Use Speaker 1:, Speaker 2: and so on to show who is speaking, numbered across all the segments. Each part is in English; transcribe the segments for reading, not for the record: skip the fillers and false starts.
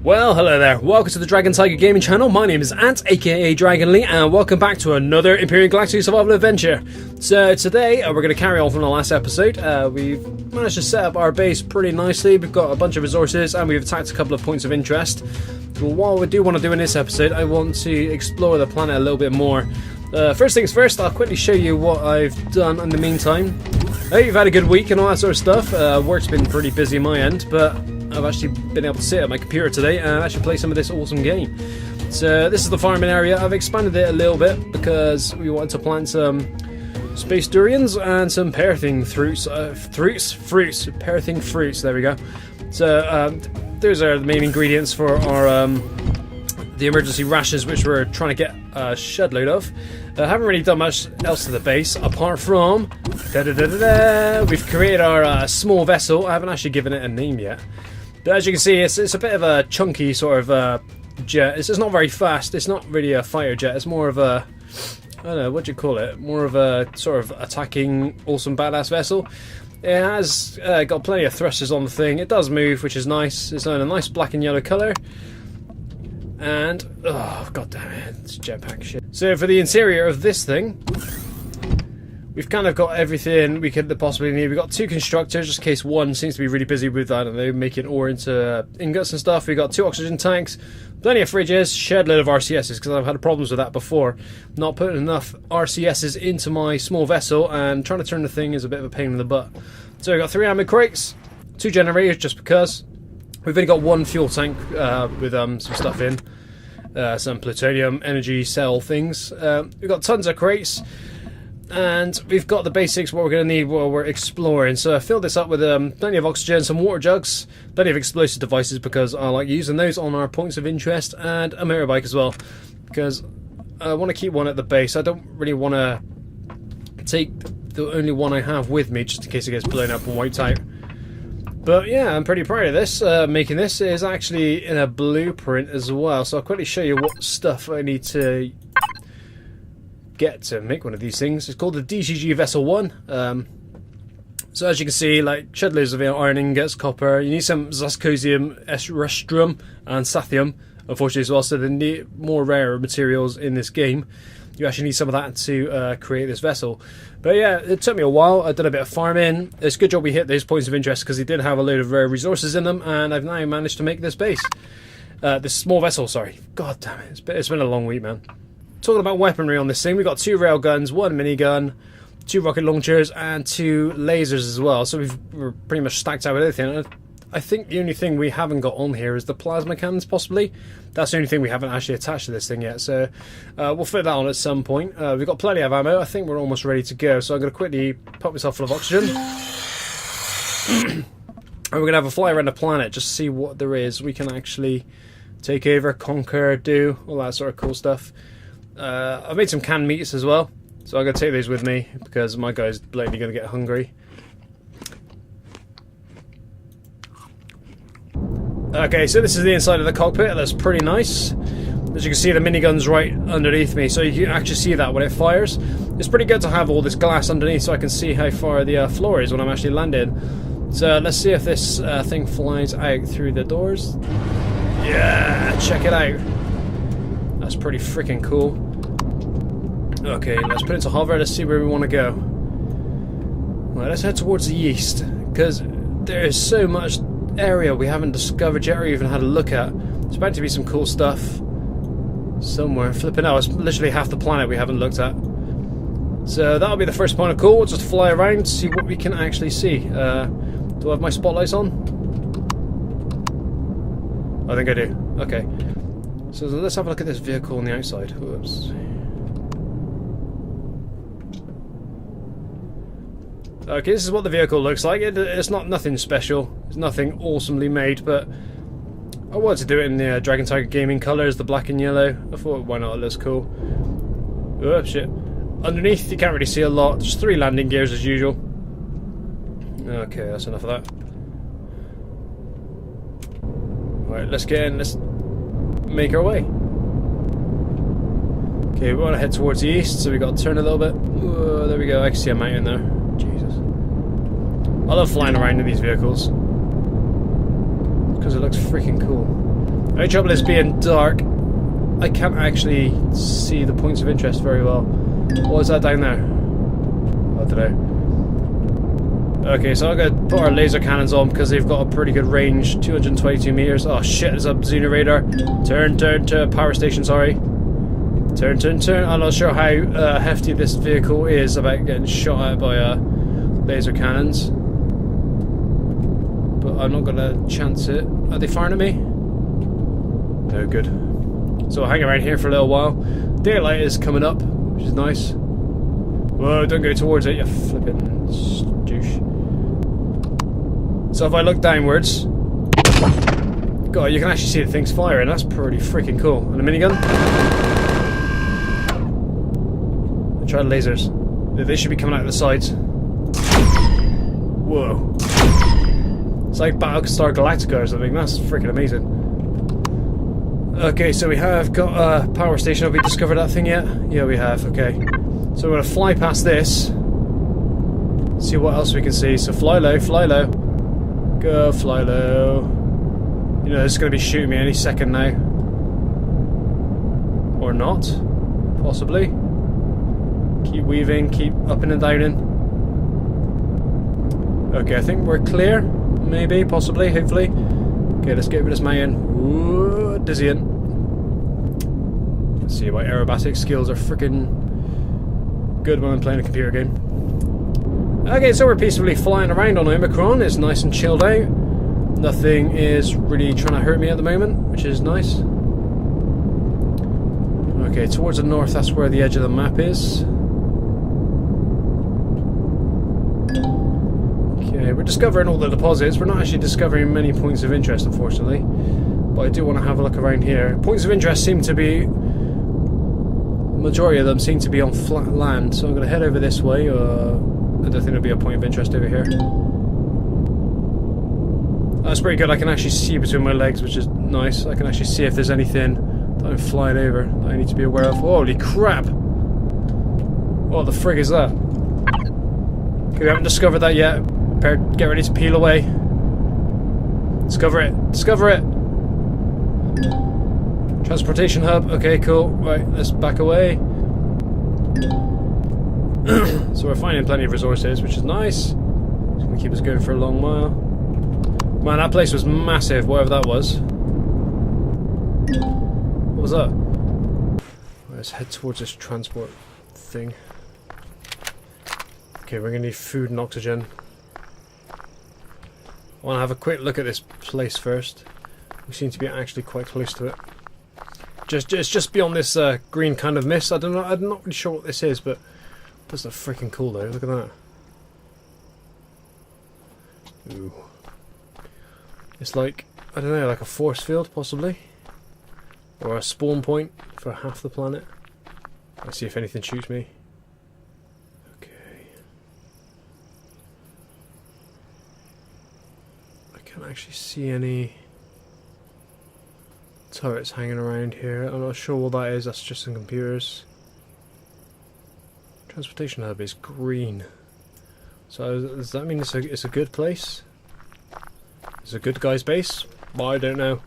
Speaker 1: Well, hello there. Welcome to the Dragon Tiger Gaming channel. My name is Ant, aka Dragon Lee, and welcome back to another Empyrion Galactic Survival adventure. So today we're going to carry on from the last episode. We've managed to set up our base pretty nicely. We've got a bunch of resources and we've attacked a couple of points of interest. Well, what we do want to do in this episode, I want to explore the planet a little bit more. First things first, I'll quickly show you what I've done in the meantime. I hope you've had a good week and all that sort of stuff. Work's been pretty busy on my end, but I've actually been able to sit at my computer today and actually play some of this awesome game. So this is the farming area. I've expanded it a little bit because we wanted to plant some space durians and some parathing fruits. Parathing fruits, there we go. So those are the main ingredients for our the emergency rations, which we're trying to get a shed load of. I haven't really done much else to the base apart from we've created our small vessel. I haven't actually given it a name yet, but as you can see, it's a bit of a chunky sort of jet. It's not very fast. It's not really a fighter jet. It's more of a, I don't know, what do you call it? More of a sort of attacking, awesome, badass vessel. It has got plenty of thrusters on the thing. It does move, which is nice. It's in a nice black and yellow colour. And, oh, god damn it, it's jetpack shit. So for the interior of this thing, we've kind of got everything we could possibly need. We've got two constructors, just in case one seems to be really busy with, I don't know, making ore into ingots and stuff. We've got two oxygen tanks, plenty of fridges, shed load of RCSs, because I've had problems with that before. Not putting enough RCSs into my small vessel, and trying to turn the thing is a bit of a pain in the butt. So we've got 3 ammo crates, 2 generators, just because. We've only got 1 fuel tank with some stuff in. Some plutonium energy cell things. We've got tons of crates. And we've got the basics, what we're going to need while we're exploring. So I filled this up with plenty of oxygen, some water jugs, plenty of explosive devices because I like using those on our points of interest, and a motorbike as well. Because I want to keep one at the base. I don't really want to take the only one I have with me just in case it gets blown up and wiped out. But yeah, I'm pretty proud of this. Making this is actually in a blueprint as well, so I'll quickly show you what stuff I need to get to make one of these things. It's called the DTG Vessel 1. So as you can see, like shed loads of iron ingots, copper. You need some zascosium, restrum, and sathium, unfortunately as well. So the more rare materials in this game. You actually need some of that to create this vessel. But yeah, it took me a while. I've done a bit of farming. It's a good job we hit those points of interest because they did have a load of rare resources in them, and I've now managed to make this base. This small vessel, sorry. God damn it, it's been a long week, man. Talking about weaponry on this thing, we've got 2 rail guns, 1 minigun, 2 rocket launchers, and 2 lasers as well. So we're pretty much stacked out with everything. I think the only thing we haven't got on here is the plasma cannons, possibly. That's the only thing we haven't actually attached to this thing yet, so we'll fit that on at some point. We've got plenty of ammo. I think we're almost ready to go, so I'm going to quickly pop myself full of oxygen. And we're going to have a fly around the planet, just to see what there is we can actually take over, conquer, do, all that sort of cool stuff. I've made some canned meats as well, so I'm going to take those with me, because my guy's blatantly going to get hungry. Okay, so this is the inside of the cockpit. That's pretty nice. As you can see, the minigun's right underneath me, so you can actually see that when it fires. It's pretty good to have all this glass underneath so I can see how far the floor is when I'm actually landing. So let's see if this thing flies out through the doors. Yeah, check it out. That's pretty freaking cool. Okay, let's put it to hover. Let's see where we want to go. Right, let's head towards the east, because there is so much area we haven't discovered yet or even had a look at. There's about to be some cool stuff somewhere. Flipping out, it's literally half the planet we haven't looked at. So that'll be the first point of call. We'll just fly around, see what we can actually see. Do I have my spotlights on? I think I do. Okay. So let's have a look at this vehicle on the outside. Whoops. Okay, this is what the vehicle looks like. It's not nothing special. It's nothing awesomely made, but I wanted to do it in the Dragon Tiger Gaming colours, the black and yellow. I thought, why not? It looks cool. Oh, shit. Underneath, you can't really see a lot. Just 3 landing gears as usual. Okay, that's enough of that. Right, let's get in. Let's make our way. Okay, we want to head towards the east, so we've got to turn a little bit. Whoa, there we go. I can see a mountain there. Jesus. I love flying around in these vehicles because it looks freaking cool. only trouble is being dark, I can't actually see the points of interest very well. What is that down there? I don't know. Okay, so I'm going to put our laser cannons on because they've got a pretty good range. 222 meters. Oh shit, there's a Xeno radar. Turn to power station, sorry. Turn. I'm not sure how hefty this vehicle is about getting shot at by laser cannons. But I'm not going to chance it. Are they firing at me? No, good. So I'll hang around here for a little while. Daylight is coming up, which is nice. Whoa, don't go towards it, you flipping douche. So if I look downwards, God, you can actually see the things firing. That's pretty freaking cool. And a minigun. And try the lasers. They should be coming out of the sides. Whoa. It's like Battlestar Galactica or something. That's freaking amazing. Okay, so we have got a power station. Have we discovered that thing yet? Yeah, we have. Okay. So we're going to fly past this. See what else we can see. So fly low, fly low. Go, fly low. You know, it's going to be shooting me any second now. Or not. Possibly. Keep weaving, keep upping and downing. Okay, I think we're clear. Maybe, possibly, hopefully. Okay, let's get rid of this mountain. Ooh, dizzying. Let's see, my aerobatic skills are freaking good when I'm playing a computer game. Okay, so we're peacefully flying around on Omicron. It's nice and chilled out. Nothing is really trying to hurt me at the moment, which is nice. Okay, towards the north, that's where the edge of the map is. Okay, we're discovering all the deposits. We're not actually discovering many points of interest, unfortunately. But I do want to have a look around here. Points of interest seem to be... the majority of them seem to be on flat land, so I'm going to head over this way. I don't think there'll be a point of interest over here. That's pretty good. I can actually see between my legs, which is nice. I can actually see if there's anything that I'm flying over that I need to be aware of. Holy crap! What the frig is that? Okay, we haven't discovered that yet. Get ready to peel away. Discover it. Discover it! Transportation hub. Okay, cool. Right, let's back away. So we're finding plenty of resources, which is nice. It's going to keep us going for a long while. Man, that place was massive, whatever that was. What was that? Let's head towards this transport thing. Okay, we're going to need food and oxygen. I want to have a quick look at this place first. We seem to be actually quite close to it. It's just beyond this green kind of mist. I don't know. I'm not really sure what this is, but that's freaking cool though. Look at that. Ooh. It's like, I don't know, like a force field possibly, or a spawn point for half the planet. Let's see if anything shoots me. Okay. I can't actually see any turrets hanging around here. I'm not sure what that is. That's just some computers. Transportation hub is green. So does that mean it's a good place? It's a good guy's base? Well, I don't know.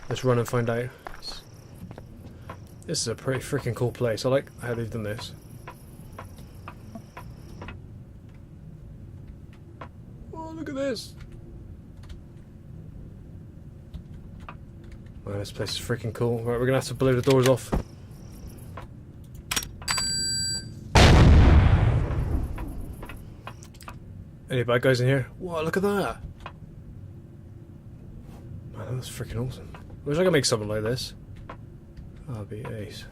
Speaker 1: Let's run and find out. This is a pretty freaking cool place. I like how they've done this. Oh, look at this! Wow, this place is freaking cool. Right, we're gonna have to blow the doors off. Any bad guys in here? Whoa, look at that! Man, that's freaking awesome. I wish I could make something like this. That'd be ace.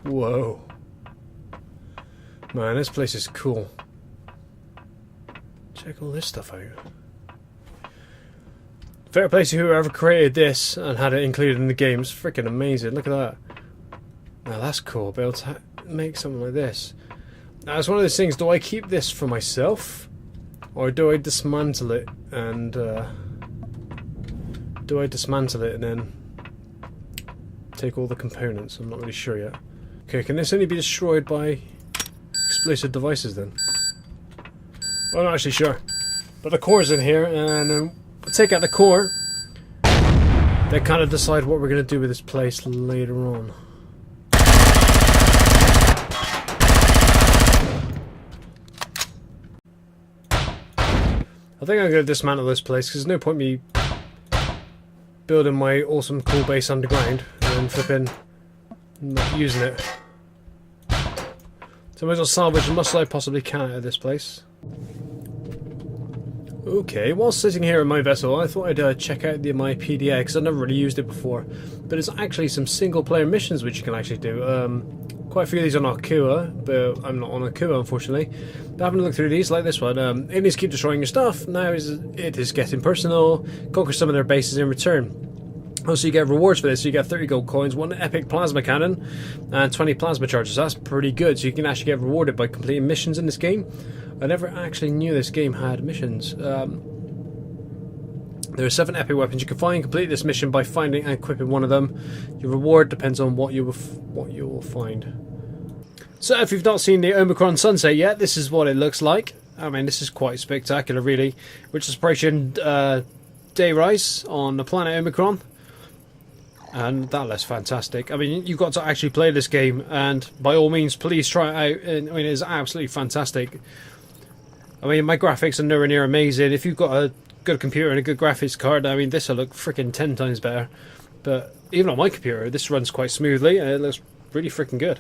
Speaker 1: Whoa. Man, this place is cool. Check all this stuff out. Fair play to whoever created this and had it included in the game. It's freaking amazing. Look at that. Now that's cool. Be able to make something like this. Now it's one of those things. Do I keep this for myself, or do I dismantle it and then take all the components? I'm not really sure yet. Okay, can this only be destroyed by explosive devices then? Well, I'm not actually sure. But the core's in here, and take out the core, then kind of decide what we're going to do with this place later on. I think I'm going to dismantle this place because there's no point me building my awesome cool base underground and then flipping not using it. So I might as well salvage as much as I possibly can out of this place. Okay, while sitting here in my vessel, I thought I'd check out my PDA because I've never really used it before. But there's actually some single player missions which you can actually do. Quite a few of these are on Akua, but I'm not on Akua unfortunately. But having a look through these, like this one, enemies keep destroying your stuff. Now it is getting personal. Conquer some of their bases in return. Also, you get rewards for this. So you get 30 gold coins, 1 epic plasma cannon, and 20 plasma charges. That's pretty good. So you can actually get rewarded by completing missions in this game. I never actually knew this game had missions. There are 7 epic weapons you can find. Complete this mission by finding and equipping one of them. Your reward depends on what you will find. So if you've not seen the Omicron sunset yet, this is what it looks like. I mean, this is quite spectacular, really. Which is approaching day rise on the planet Omicron. And that looks fantastic. I mean, you've got to actually play this game, and by all means, please try it out. I mean, it's absolutely fantastic. I mean, my graphics are nowhere near amazing. If you've got a good computer and a good graphics card, I mean, this will look freaking 10 times better. But even on my computer, this runs quite smoothly, and it looks really freaking good.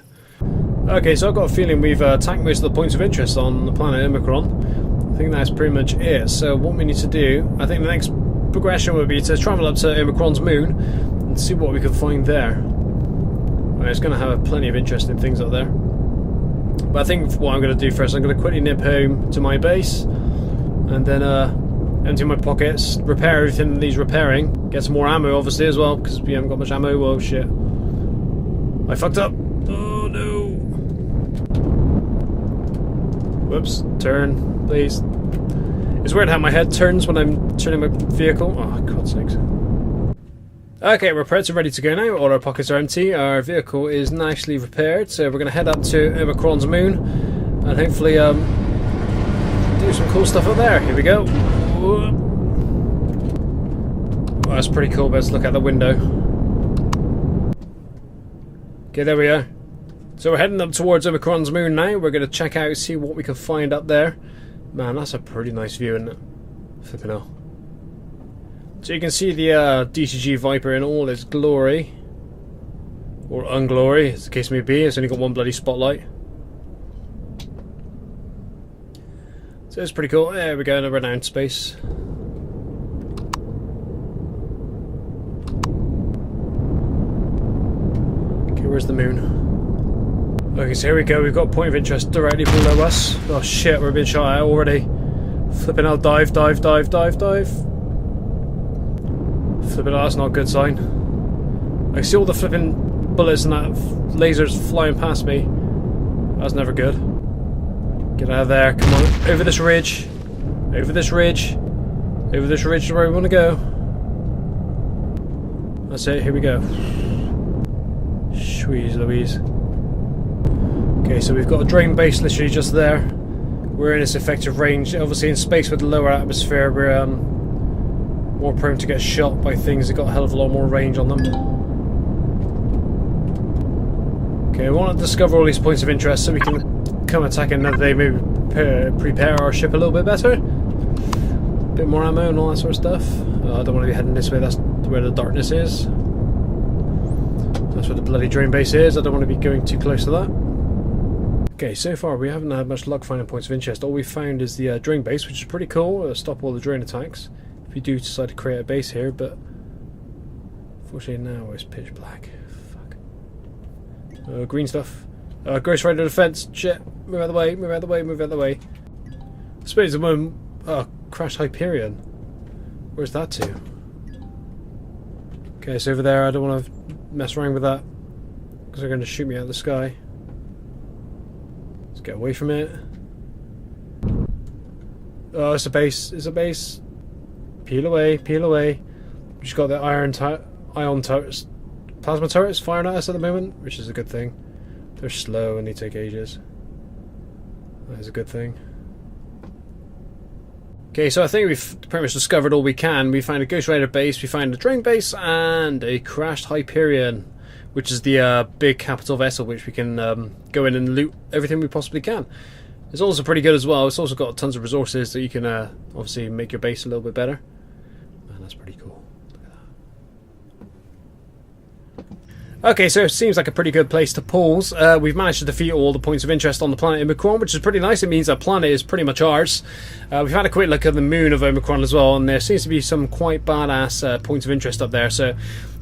Speaker 1: Okay, so I've got a feeling we've attacked most of the points of interest on the planet Omicron. I think that's pretty much it. So what we need to do, I think the next progression would be to travel up to Omicron's moon and see what we can find there. Well, it's going to have plenty of interesting things up there. But I think what I'm going to do first, I'm going to quickly nip home to my base and then empty my pockets, repair everything that needs repairing, get some more ammo obviously as well, because we haven't got much ammo. Oh shit. I fucked up. Oh no. Whoops. Turn, please. It's weird how my head turns when I'm turning my vehicle. Oh, God's sakes. Okay, we're prepped and ready to go now. All our pockets are empty. Our vehicle is nicely repaired. So we're going to head up to Omicron's moon and hopefully do some cool stuff up there. Here we go. Oh, that's pretty cool. Let's look out the window. Okay, there we are. So we're heading up towards Omicron's moon now. We're going to check out, see what we can find up there. Man, that's a pretty nice view, isn't it? Flipping hell. So you can see the DTG Viper in all its glory. Or unglory, as the case may be. It's only got one bloody spotlight. So it's pretty cool. There we go, in a renowned space. Okay, where's the moon? Okay, so here we go. We've got a point of interest directly below us. Oh shit, we're being shot at already. Flipping out, dive, dive, dive, dive, dive. Flipping out, that's not a good sign. I see all the flipping bullets and that lasers flying past me. That's never good. Get out of there, come on. Over this ridge. Over this ridge. Over this ridge is where we want to go. That's it, here we go. Squeeze Louise. Okay, so we've got a drain base literally just there. We're in its effective range. Obviously in space with the lower atmosphere we're more prone to get shot by things that got a hell of a lot more range on them. Okay, we want to discover all these points of interest so we can come attack another day, maybe prepare our ship a little bit better. Bit more ammo and all that sort of stuff. I don't want to be heading this way, that's where the darkness is. That's where the bloody drain base is, I don't want to be going too close to that. Okay, so far we haven't had much luck finding points of interest. All we've found is the drain base, which is pretty cool. Stop all the drain attacks if you do decide to create a base here, but unfortunately now it's pitch black. Fuck. Green stuff. Ghost Rider defense. Shit. Move out of the way, move out of the way, move out of the way. I suppose the one. Crash Hyperion. Where's that to? Okay, so over there, I don't want to mess around with that because they're going to shoot me out of the sky. Let's get away from it. Oh, it's a base. It's a base. Peel away. Peel away. We've just got the ion turrets, plasma turrets firing at us at the moment, which is a good thing. They're slow and they take ages. That is a good thing. Okay, so I think we've pretty much discovered all we can. We found a Ghost Rider base, we found a Drain base, and a crashed Hyperion, which is the big capital vessel, which we can go in and loot everything we possibly can. It's also pretty good as well. It's also got tons of resources that you can obviously make your base a little bit better. Man, that's pretty cool. Look at that. Okay, so it seems like a pretty good place to pause. We've managed to defeat all the points of interest on the planet Omicron, which is pretty nice. It means that planet is pretty much ours. We've had a quick look at the moon of Omicron as well, and there seems to be some quite badass points of interest up there. So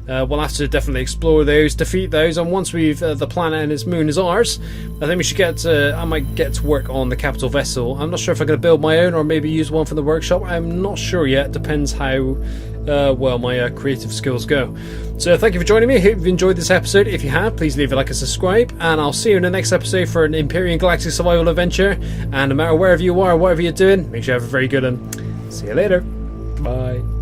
Speaker 1: we'll have to definitely explore those, defeat those, and once we've the planet and its moon is ours, I think we should get to, I might get to work on the capital vessel. I'm not sure if I'm going to build my own or maybe use one from the workshop. I'm not sure yet. Depends how well my creative skills go. So thank you for joining me. I hope you've enjoyed this episode. If you have, please leave a like and subscribe, and I'll see you in the next episode for an Empyrion Galactic Survival adventure. And no matter wherever you are, whatever you're doing, make sure you have a very good one. See you later. Bye.